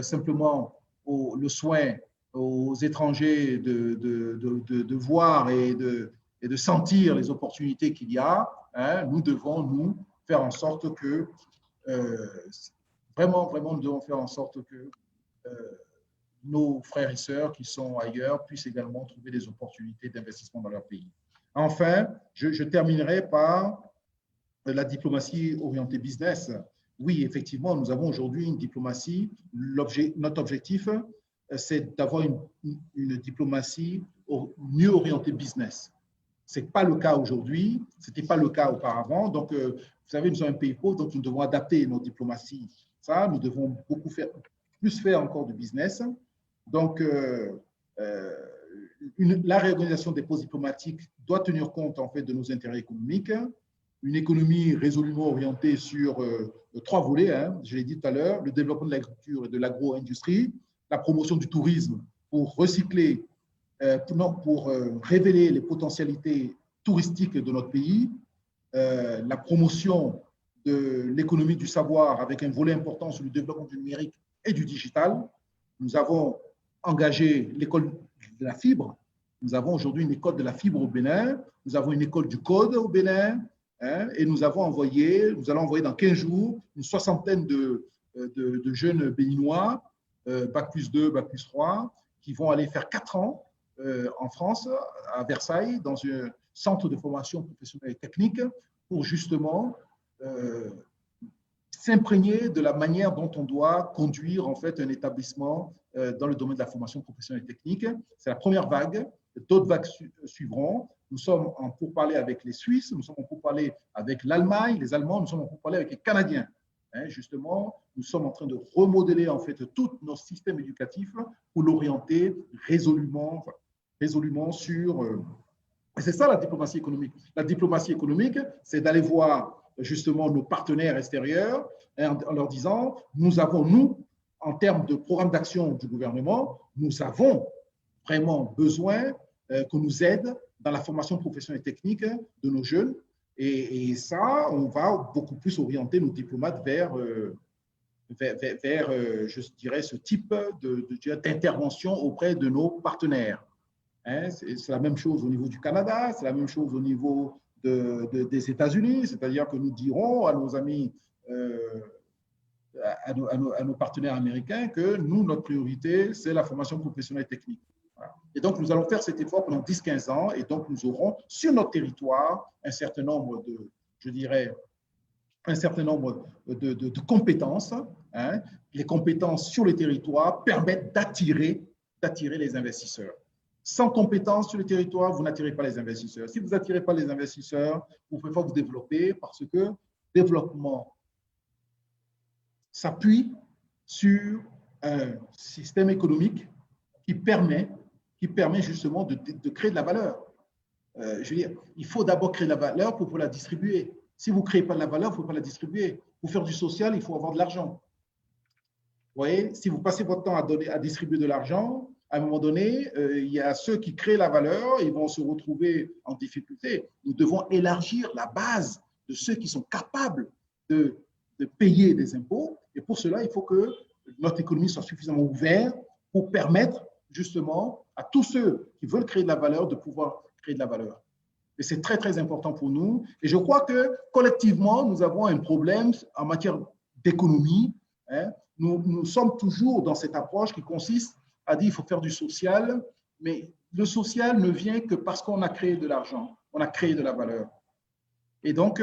simplement le soin aux étrangers de voir et de sentir les opportunités qu'il y a. Hein. Nous devons, nous, faire en sorte que, vraiment, nous devons faire en sorte que nos frères et sœurs qui sont ailleurs puissent également trouver des opportunités d'investissement dans leur pays. Enfin, je terminerai par la diplomatie orientée business. Oui, effectivement, nous avons aujourd'hui une diplomatie. Notre objectif, c'est d'avoir une diplomatie mieux orientée business. Ce n'est pas le cas aujourd'hui, ce n'était pas le cas auparavant. Donc, vous savez, nous sommes un pays pauvre, donc nous devons adapter nos diplomaties. Ça, nous devons plus faire encore du business. Donc, la réorganisation des postes diplomatiques doit tenir compte en fait de nos intérêts économiques. Une économie résolument orientée sur 3 volets, hein, je l'ai dit tout à l'heure, le développement de l'agriculture et de l'agro-industrie, la promotion du tourisme pour recycler, pour révéler les potentialités touristiques de notre pays, la promotion de l'économie du savoir avec un volet important sur le développement du numérique et du digital. Nous avons engagé l'école de la fibre. Nous avons aujourd'hui une école de la fibre au Bénin. Nous avons une école du code au Bénin. Hein, et nous allons envoyer dans 15 jours une 60aine de jeunes béninois, Bac plus 2, Bac plus 3, qui vont aller faire 4 ans en France, à Versailles, dans un centre de formation professionnelle et technique, pour justement s'imprégner de la manière dont on doit conduire en fait un établissement dans le domaine de la formation professionnelle et technique. C'est la première vague. D'autres vagues suivront. Nous sommes en pourparlers avec les Suisses, nous sommes en pourparlers avec l'Allemagne, les Allemands, nous sommes en pourparlers avec les Canadiens. Hein, justement, nous sommes en train de remodeler en fait tout notre système éducatif pour l'orienter résolument sur. Et c'est ça la diplomatie économique. La diplomatie économique, c'est d'aller voir justement nos partenaires extérieurs en leur disant, nous, en termes de programme d'action du gouvernement, nous avons vraiment besoin qu'on nous aide dans la formation professionnelle et technique de nos jeunes. Et ça, on va beaucoup plus orienter nos diplomates vers je dirais, ce type d'intervention auprès de nos partenaires. Hein, c'est la même chose au niveau du Canada, c'est la même chose au niveau des États-Unis, c'est-à-dire que nous dirons à nos amis, à nos partenaires américains que nous, notre priorité, c'est la formation professionnelle et technique. Voilà. Et donc, nous allons faire cet effort pendant 10-15 ans et donc nous aurons sur notre territoire un certain nombre de compétences. Hein. Les compétences sur le territoire permettent d'attirer les investisseurs. Sans compétences sur le territoire, vous n'attirez pas les investisseurs. Si vous n'attirez pas les investisseurs, vous ne pouvez pas vous développer parce que le développement s'appuie sur un système économique qui permet justement de créer de la valeur. Je veux dire, il faut d'abord créer de la valeur pour pouvoir la distribuer. Si vous ne créez pas de la valeur, il ne faut pas la distribuer. Pour faire du social, il faut avoir de l'argent. Vous voyez, si vous passez votre temps à distribuer de l'argent, à un moment donné, il y a ceux qui créent la valeur, ils vont se retrouver en difficulté. Nous devons élargir la base de ceux qui sont capables de payer des impôts. Et pour cela, il faut que notre économie soit suffisamment ouverte pour permettre justement à tous ceux qui veulent créer de la valeur de pouvoir créer de la valeur. Et c'est très, très important pour nous. Et je crois que collectivement, nous avons un problème en matière d'économie. Hein. Nous sommes toujours dans cette approche qui consiste à dire qu'il faut faire du social, mais le social ne vient que parce qu'on a créé de l'argent, on a créé de la valeur. Et donc,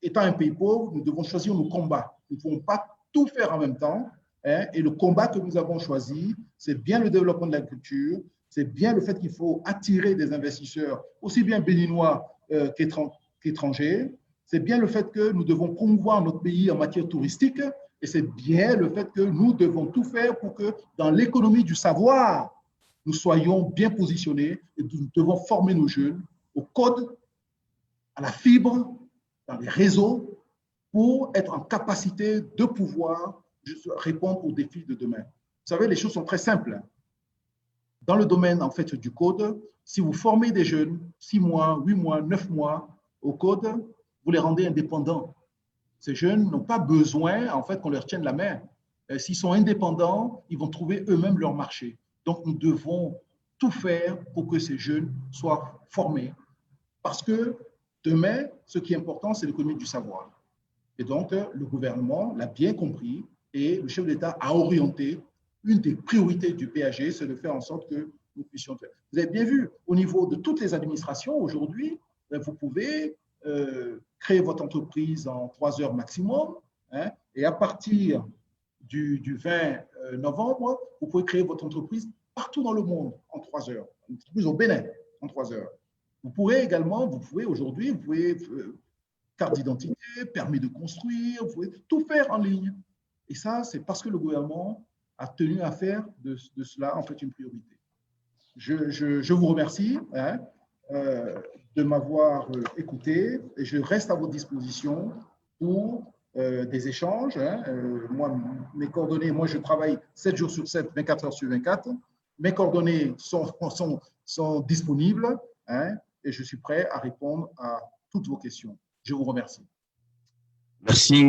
étant un pays pauvre, nous devons choisir nos combats. Nous ne pouvons pas tout faire en même temps. hein, et le combat que nous avons choisi, c'est bien le développement de l'agriculture, c'est bien le fait qu'il faut attirer des investisseurs, aussi bien béninois qu'étrangers, c'est bien le fait que nous devons promouvoir notre pays en matière touristique, et c'est bien le fait que nous devons tout faire pour que dans l'économie du savoir, nous soyons bien positionnés et nous devons former nos jeunes au code, à la fibre, dans les réseaux, pour être en capacité de pouvoir répondre aux défis de demain. Vous savez, les choses sont très simples. Dans le domaine en fait, du code, si vous formez des jeunes 6 mois, 8 mois, 9 mois au code, vous les rendez indépendants. Ces jeunes n'ont pas besoin en fait, qu'on leur tienne la main. S'ils sont indépendants, ils vont trouver eux-mêmes leur marché. Donc, nous devons tout faire pour que ces jeunes soient formés. Parce que demain, ce qui est important, c'est l'économie du savoir. Et donc, le gouvernement l'a bien compris et le chef d'État a orienté une des priorités du PAG, c'est de faire en sorte que nous puissions faire. Vous avez bien vu, au niveau de toutes les administrations, aujourd'hui, vous pouvez créer votre entreprise en 3 heures maximum, hein, et à partir du 20 novembre, vous pouvez créer votre entreprise partout dans le monde en 3 heures. Une entreprise au Bénin en 3 heures. Vous pouvez également, aujourd'hui, vous pouvez carte d'identité, permis de construire, vous pouvez tout faire en ligne. Et ça, c'est parce que le gouvernement a tenu à faire de cela en fait une priorité. Je vous remercie, hein, de m'avoir écouté et je reste à votre disposition pour des échanges. Hein. Moi, mes coordonnées, moi je travaille 7 jours sur 7, 24 heures sur 24. Mes coordonnées sont disponibles, hein, et je suis prêt à répondre à toutes vos questions. Je vous remercie. Merci.